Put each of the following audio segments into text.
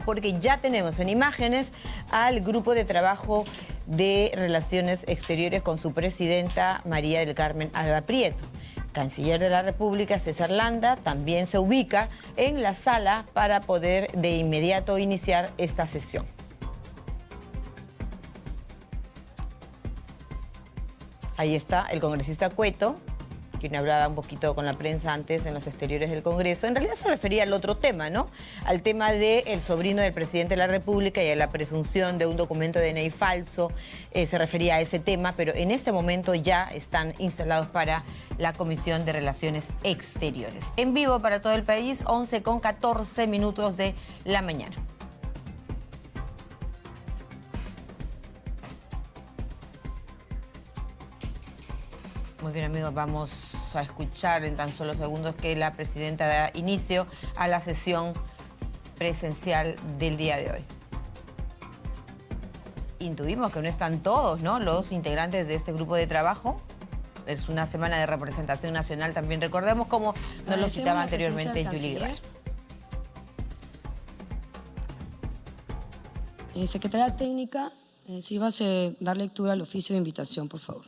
porque ya tenemos en imágenes al grupo de trabajo de Relaciones Exteriores con su presidenta María del Carmen Alba Prieto. Canciller de la República, César Landa, también se ubica en la sala para poder de inmediato iniciar esta sesión. Ahí está el congresista Cueto, quien hablaba un poquito con la prensa antes en los exteriores del Congreso. En realidad se refería al otro tema, ¿no? Al tema del sobrino del presidente de la República y a la presunción de un documento de DNI falso. Se refería a ese tema, pero en este momento ya están instalados para la Comisión de Relaciones Exteriores. En vivo para todo el país, 11:14 de la mañana. Muy bien, amigos, vamos a escuchar en tan solo segundos que la presidenta da inicio a la sesión presencial del día de hoy. Intuimos que no están todos, ¿no?, los integrantes de este grupo de trabajo. Es una semana de representación nacional también. Recordemos cómo nos lo citaba anteriormente Yuli Guevara. Secretaria Técnica, sírvase dar lectura al oficio de invitación, por favor.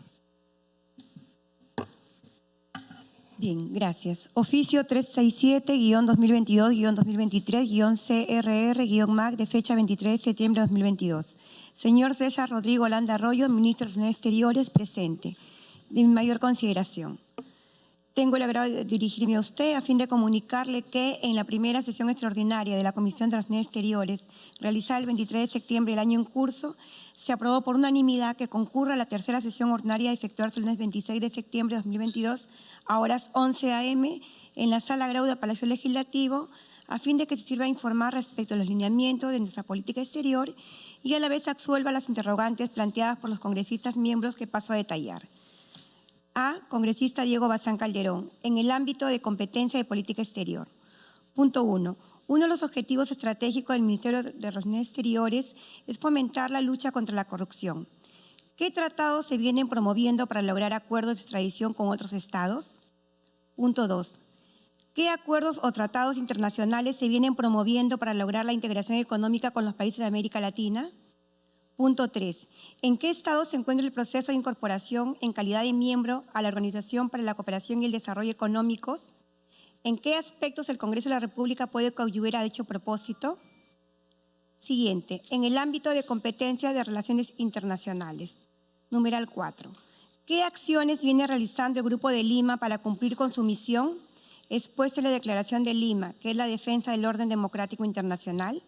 Bien, gracias. Oficio 367-2022-2023-CRR-MAC de fecha 23 de septiembre de 2022. Señor César Rodrigo Landa Arroyo, Ministro de Relaciones Exteriores, presente. De mi mayor consideración. Tengo el agrado de dirigirme a usted a fin de comunicarle que en la primera sesión extraordinaria de la Comisión de Relaciones Exteriores, realizada el 23 de septiembre del año en curso, se aprobó por unanimidad que concurra a la tercera sesión ordinaria a efectuarse el lunes 26 de septiembre de 2022 a horas 11 a.m. en la Sala Grau del Palacio Legislativo, a fin de que se sirva a informar respecto a los lineamientos de nuestra política exterior y a la vez absuelva las interrogantes planteadas por los congresistas miembros que paso a detallar. A. Congresista Diego Bazán Calderón, en el ámbito de competencia de política exterior. Punto 1. Uno de los objetivos estratégicos del Ministerio de Relaciones Exteriores es fomentar la lucha contra la corrupción. ¿Qué tratados se vienen promoviendo para lograr acuerdos de extradición con otros estados? Punto 2. ¿Qué acuerdos o tratados internacionales se vienen promoviendo para lograr la integración económica con los países de América Latina? Punto 3. ¿En qué estado se encuentra el proceso de incorporación en calidad de miembro a la Organización para la Cooperación y el Desarrollo Económicos? ¿En qué aspectos el Congreso de la República puede coadyuvar a dicho propósito? Siguiente. En el ámbito de competencia de relaciones internacionales. Numeral 4. ¿Qué acciones viene realizando el Grupo de Lima para cumplir con su misión expuesta en la Declaración de Lima, que es la defensa del orden democrático internacional?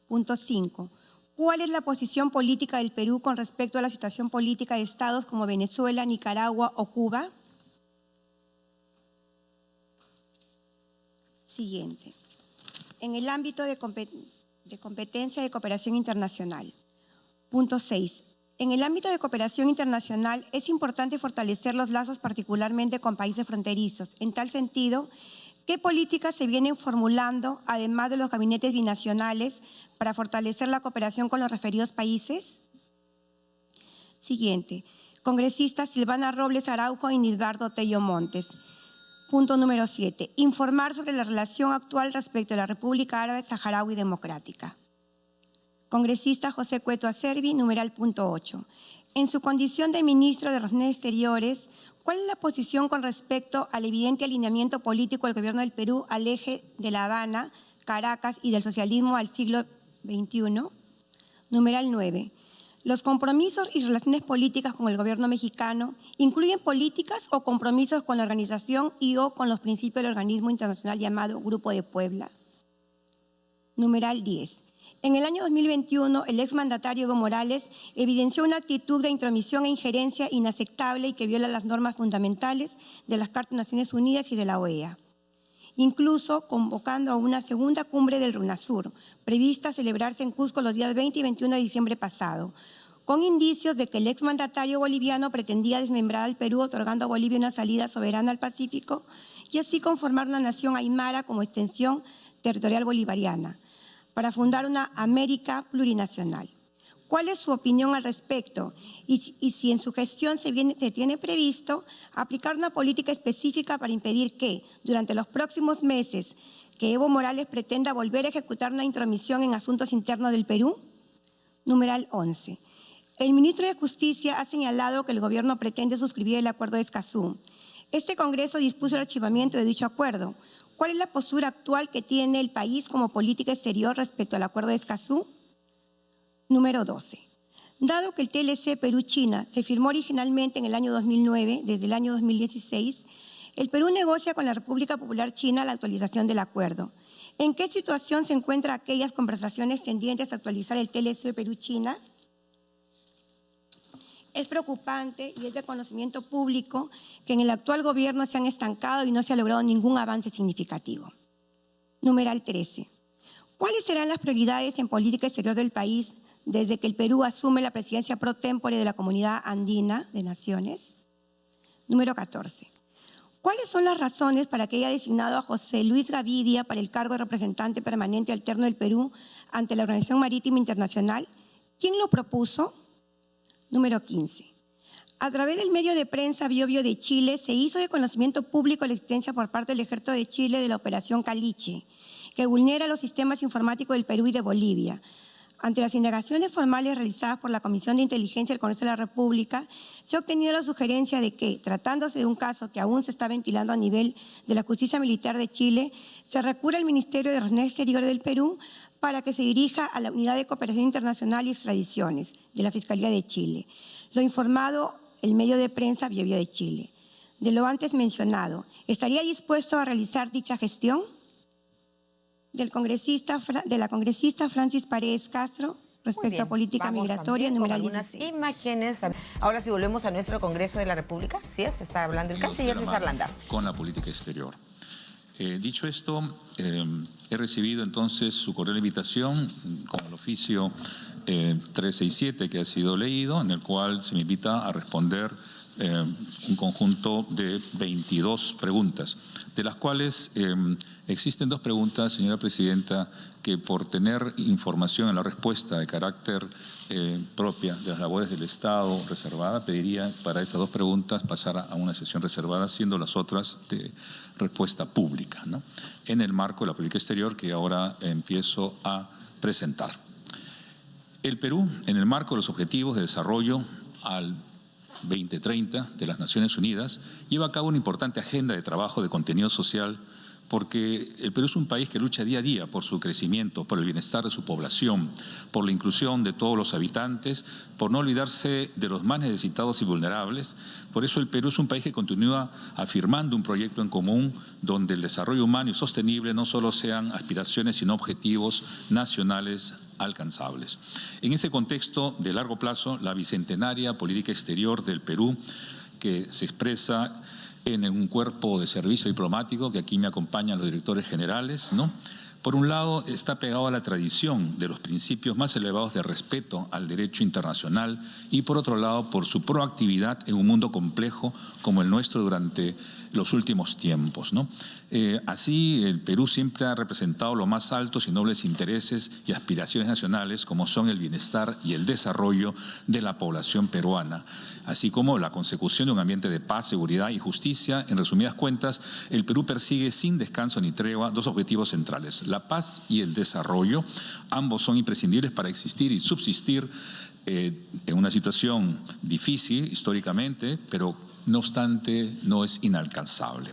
Punto 5. ¿Cuál es la posición política del Perú con respecto a la situación política de estados como Venezuela, Nicaragua o Cuba? Siguiente. En el ámbito de competencia de cooperación internacional. Punto 6. En el ámbito de cooperación internacional es importante fortalecer los lazos particularmente con países fronterizos. En tal sentido, ¿qué políticas se vienen formulando, además de los gabinetes binacionales, para fortalecer la cooperación con los referidos países? Siguiente. Congresistas Silvana Robles Araujo y Nilbardo Tello Montes. Punto número 7. Informar sobre la relación actual respecto a la República Árabe Saharaui Democrática. Congresista José Cueto Acerbi, numeral punto 8. En su condición de ministro de Relaciones Exteriores, ¿cuál es la posición con respecto al evidente alineamiento político del gobierno del Perú al eje de La Habana, Caracas y del socialismo al siglo XXI? Numeral 9. ¿Los compromisos y relaciones políticas con el gobierno mexicano incluyen políticas o compromisos con la organización y o con los principios del organismo internacional llamado Grupo de Puebla? Numeral 10. En el año 2021, el exmandatario Evo Morales evidenció una actitud de intromisión e injerencia inaceptable y que viola las normas fundamentales de las Cartas de Naciones Unidas y de la OEA. Incluso convocando a una segunda cumbre del RUNASUR, prevista a celebrarse en Cusco los días 20 y 21 de diciembre pasado, con indicios de que el exmandatario boliviano pretendía desmembrar al Perú, otorgando a Bolivia una salida soberana al Pacífico y así conformar una nación aymara como extensión territorial bolivariana, para fundar una América plurinacional. ¿Cuál es su opinión al respecto? Y si en su gestión se tiene previsto aplicar una política específica para impedir que, durante los próximos meses, que Evo Morales pretenda volver a ejecutar una intromisión en asuntos internos del Perú. Numeral 11. El ministro de Justicia ha señalado que el gobierno pretende suscribir el acuerdo de Escazú. Este Congreso dispuso el archivamiento de dicho acuerdo. ¿Cuál es la postura actual que tiene el país como política exterior respecto al acuerdo de Escazú? Número 12. Dado que el TLC Perú-China se firmó originalmente en el año 2009, desde el año 2016, el Perú negocia con la República Popular China la actualización del acuerdo. ¿En qué situación se encuentran aquellas conversaciones tendientes a actualizar el TLC Perú-China? Es preocupante y es de conocimiento público que en el actual gobierno se han estancado y no se ha logrado ningún avance significativo. Numeral 13. ¿Cuáles serán las prioridades en política exterior del país desde que el Perú asume la presidencia pro tempore de la Comunidad Andina de Naciones? Número 14. ¿Cuáles son las razones para que haya designado a José Luis Gavidia para el cargo de representante permanente alterno del Perú ante la Organización Marítima Internacional? ¿Quién lo propuso? Número 15. A través del medio de prensa Biobío de Chile se hizo de conocimiento público la existencia por parte del Ejército de Chile de la Operación Caliche, que vulnera los sistemas informáticos del Perú y de Bolivia. Ante las indagaciones formales realizadas por la Comisión de Inteligencia del Congreso de la República, se ha obtenido la sugerencia de que, tratándose de un caso que aún se está ventilando a nivel de la Justicia Militar de Chile, se recurre al Ministerio de Relaciones Exteriores del Perú para que se dirija a la Unidad de Cooperación Internacional y Extradiciones de la Fiscalía de Chile. Lo informado el medio de prensa Biobío de Chile. De lo antes mencionado, ¿estaría dispuesto a realizar dicha gestión? De la congresista Francis Paredes Castro, respecto a política migratoria, numeral 16. Imágenes. Ahora si volvemos a nuestro Congreso de la República, ¿sí es? Está hablando el canciller César Landa. Con la política exterior. Dicho esto, he recibido entonces su correo de invitación con el oficio 367 que ha sido leído, en el cual se me invita a responder un conjunto de 22 preguntas, de las cuales existen 2 preguntas, señora presidenta, que por tener información en la respuesta de carácter propia de las labores del Estado reservada, pediría para esas 2 preguntas pasar a una sesión reservada, siendo las otras de respuesta pública, ¿no? En el marco de la política exterior que ahora empiezo a presentar. El Perú, en el marco de los Objetivos de Desarrollo al 2030 de las Naciones Unidas, lleva a cabo una importante agenda de trabajo de contenido social, porque el Perú es un país que lucha día a día por su crecimiento, por el bienestar de su población, por la inclusión de todos los habitantes, por no olvidarse de los más necesitados y vulnerables. Por eso el Perú es un país que continúa afirmando un proyecto en común donde el desarrollo humano y sostenible no solo sean aspiraciones, sino objetivos nacionales alcanzables. En ese contexto de largo plazo, la bicentenaria política exterior del Perú, que se expresa en un cuerpo de servicio diplomático, que aquí me acompañan los directores generales, ¿no? Por un lado, está pegado a la tradición de los principios más elevados de respeto al derecho internacional y, por otro lado, por su proactividad en un mundo complejo como el nuestro durante los últimos tiempos, ¿no? Así, el Perú siempre ha representado los más altos y nobles intereses y aspiraciones nacionales, como son el bienestar y el desarrollo de la población peruana, así como la consecución de un ambiente de paz, seguridad y justicia. En resumidas cuentas, el Perú persigue sin descanso ni tregua 2 objetivos centrales: la paz y el desarrollo. Ambos son imprescindibles para existir y subsistir en una situación difícil históricamente, pero no obstante no es inalcanzable.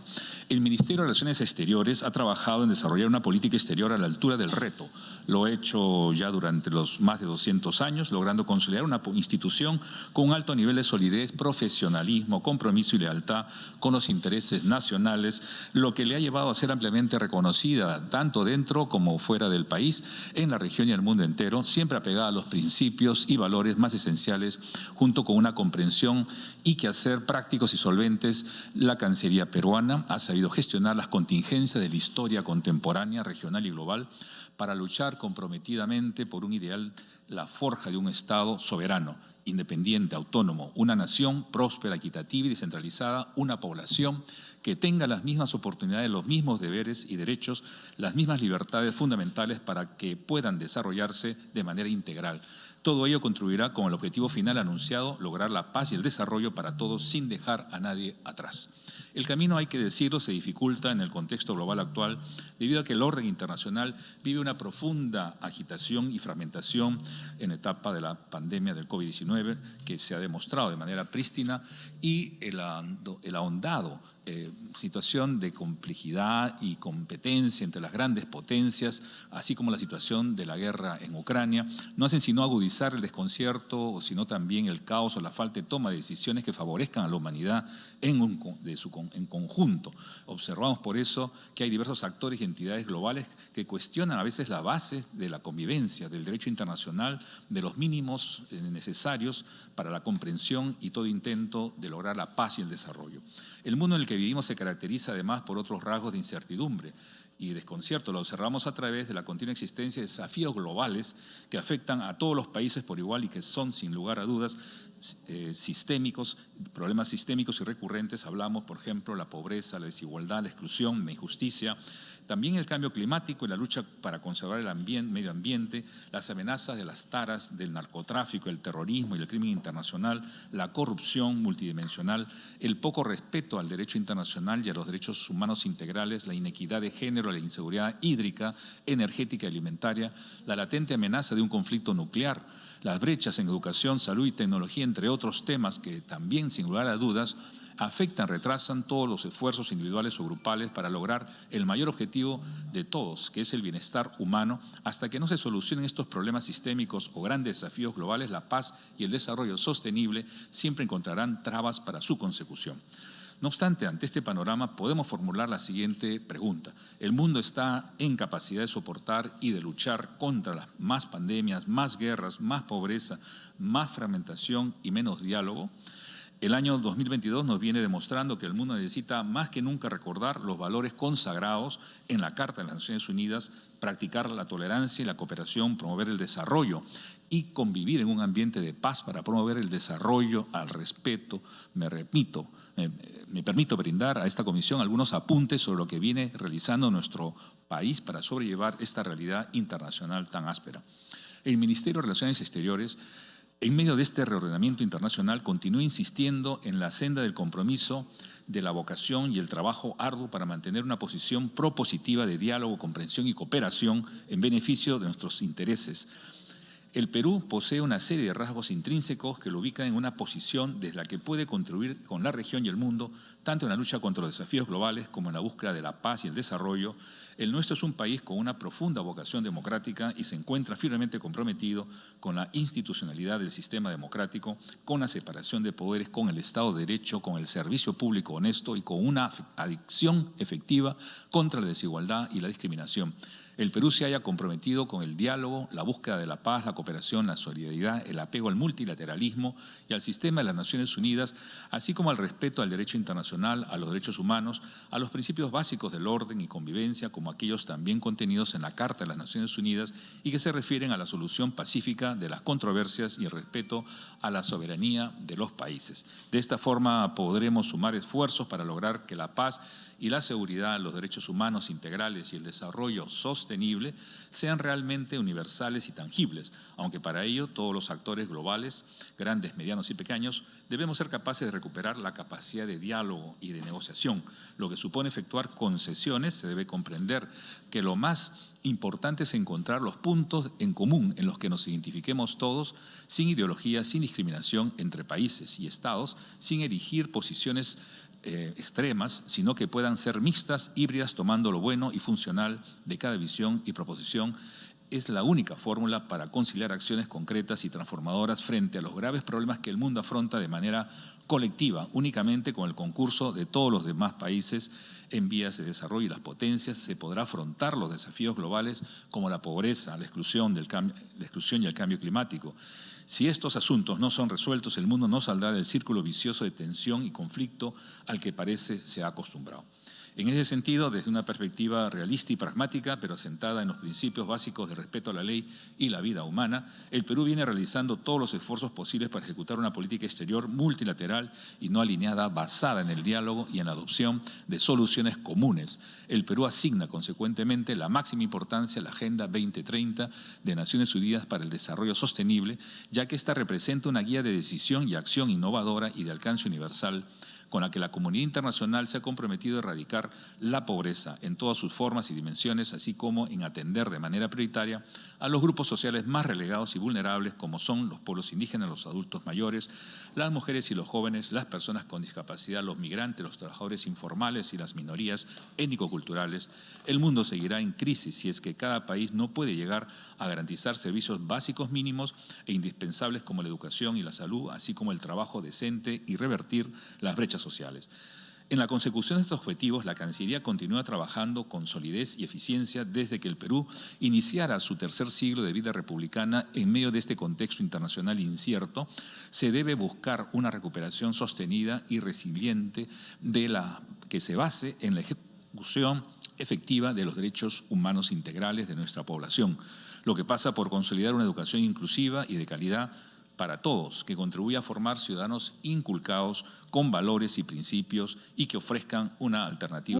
El Ministerio de Relaciones Exteriores ha trabajado en desarrollar una política exterior a la altura del reto. Lo ha hecho ya durante los más de 200 años, logrando consolidar una institución con un alto nivel de solidez, profesionalismo, compromiso y lealtad con los intereses nacionales, lo que le ha llevado a ser ampliamente reconocida tanto dentro como fuera del país, en la región y el mundo entero, siempre apegada a los principios y valores más esenciales, junto con una comprensión y quehacer prácticos y solventes. La Cancillería peruana ha sabido gestionar las contingencias de la historia contemporánea, regional y global, para luchar comprometidamente por un ideal, la forja de un Estado soberano, independiente, autónomo, una nación próspera, equitativa y descentralizada, una población que tenga las mismas oportunidades, los mismos deberes y derechos, las mismas libertades fundamentales para que puedan desarrollarse de manera integral. Todo ello contribuirá con el objetivo final anunciado, lograr la paz y el desarrollo para todos sin dejar a nadie atrás. El camino, hay que decirlo, se dificulta en el contexto global actual debido a que el orden internacional vive una profunda agitación y fragmentación en etapa de la pandemia del COVID-19 que se ha demostrado de manera prístina y el ahondado situación de complejidad y competencia entre las grandes potencias, así como la situación de la guerra en Ucrania, no hacen sino agudizar el desconcierto, o sino también el caos o la falta de toma de decisiones que favorezcan a la humanidad en conjunto. Observamos por eso que hay diversos actores y entidades globales que cuestionan a veces la base de la convivencia, del derecho internacional, de los mínimos necesarios para la comprensión y todo intento de lograr la paz y el desarrollo. El mundo en el que vivimos se caracteriza además por otros rasgos de incertidumbre y desconcierto. Lo observamos a través de la continua existencia de desafíos globales que afectan a todos los países por igual y que son, sin lugar a dudas, sistémicos, problemas sistémicos y recurrentes. Hablamos, por ejemplo, la pobreza, la desigualdad, la exclusión, la injusticia. También el cambio climático y la lucha para conservar el medio ambiente, las amenazas de las taras, del narcotráfico, el terrorismo y el crimen internacional, la corrupción multidimensional, el poco respeto al derecho internacional y a los derechos humanos integrales, la inequidad de género, la inseguridad hídrica, energética y alimentaria, la latente amenaza de un conflicto nuclear, las brechas en educación, salud y tecnología, entre otros temas que también, sin lugar a dudas, afectan, retrasan todos los esfuerzos individuales o grupales para lograr el mayor objetivo de todos, que es el bienestar humano. Hasta que no se solucionen estos problemas sistémicos o grandes desafíos globales, la paz y el desarrollo sostenible siempre encontrarán trabas para su consecución. No obstante, ante este panorama podemos formular la siguiente pregunta. ¿El mundo está en capacidad de soportar y de luchar contra las más pandemias, más guerras, más pobreza, más fragmentación y menos diálogo? El año 2022 nos viene demostrando que el mundo necesita más que nunca recordar los valores consagrados en la Carta de las Naciones Unidas, practicar la tolerancia y la cooperación, promover el desarrollo y convivir en un ambiente de paz para promover el desarrollo al respeto. Me permito brindar a esta comisión algunos apuntes sobre lo que viene realizando nuestro país para sobrellevar esta realidad internacional tan áspera. El Ministerio de Relaciones Exteriores, en medio de este reordenamiento internacional, continúa insistiendo en la senda del compromiso, de la vocación y el trabajo arduo para mantener una posición propositiva de diálogo, comprensión y cooperación en beneficio de nuestros intereses. El Perú posee una serie de rasgos intrínsecos que lo ubican en una posición desde la que puede contribuir con la región y el mundo, tanto en la lucha contra los desafíos globales como en la búsqueda de la paz y el desarrollo. El nuestro es un país con una profunda vocación democrática y se encuentra firmemente comprometido con la institucionalidad del sistema democrático, con la separación de poderes, con el Estado de Derecho, con el servicio público honesto y con una acción efectiva contra la desigualdad y la discriminación. El Perú se haya comprometido con el diálogo, la búsqueda de la paz, la cooperación, la solidaridad, el apego al multilateralismo y al sistema de las Naciones Unidas, así como al respeto al derecho internacional, a los derechos humanos, a los principios básicos del orden y convivencia, como aquellos también contenidos en la Carta de las Naciones Unidas y que se refieren a la solución pacífica de las controversias y el respeto a la soberanía de los países. De esta forma podremos sumar esfuerzos para lograr que la paz y la seguridad, los derechos humanos integrales y el desarrollo sostenible sean realmente universales y tangibles, aunque para ello todos los actores globales, grandes, medianos y pequeños, debemos ser capaces de recuperar la capacidad de diálogo y de negociación, lo que supone efectuar concesiones. Se debe comprender que lo más importante es encontrar los puntos en común en los que nos identifiquemos todos, sin ideología, sin discriminación entre países y estados, sin erigir posiciones extremas, sino que puedan ser mixtas, híbridas, tomando lo bueno y funcional de cada visión y proposición. Es la única fórmula para conciliar acciones concretas y transformadoras frente a los graves problemas que el mundo afronta de manera colectiva. Únicamente con el concurso de todos los demás países en vías de desarrollo y las potencias se podrá afrontar los desafíos globales como la pobreza, la exclusión y el cambio climático. Si estos asuntos no son resueltos, el mundo no saldrá del círculo vicioso de tensión y conflicto al que parece se ha acostumbrado. En ese sentido, desde una perspectiva realista y pragmática, pero asentada en los principios básicos de respeto a la ley y la vida humana, el Perú viene realizando todos los esfuerzos posibles para ejecutar una política exterior multilateral y no alineada, basada en el diálogo y en la adopción de soluciones comunes. El Perú asigna, consecuentemente, la máxima importancia a la Agenda 2030 de Naciones Unidas para el Desarrollo Sostenible, ya que esta representa una guía de decisión y acción innovadora y de alcance universal, con la que la comunidad internacional se ha comprometido a erradicar la pobreza en todas sus formas y dimensiones, así como en atender de manera prioritaria a los grupos sociales más relegados y vulnerables, como son los pueblos indígenas, los adultos mayores, las mujeres y los jóvenes, las personas con discapacidad, los migrantes, los trabajadores informales y las minorías étnico-culturales. El mundo seguirá en crisis si es que cada país no puede llegar a garantizar servicios básicos mínimos e indispensables como la educación y la salud, así como el trabajo decente y revertir las brechas sociales. En la consecución de estos objetivos, la Cancillería continúa trabajando con solidez y eficiencia desde que el Perú iniciara su tercer siglo de vida republicana. En medio de este contexto internacional incierto, se debe buscar una recuperación sostenida y resiliente que se base en la ejecución efectiva de los derechos humanos integrales de nuestra población, lo que pasa por consolidar una educación inclusiva y de calidad para todos, que contribuya a formar ciudadanos inculcados con valores y principios y que ofrezcan una alternativa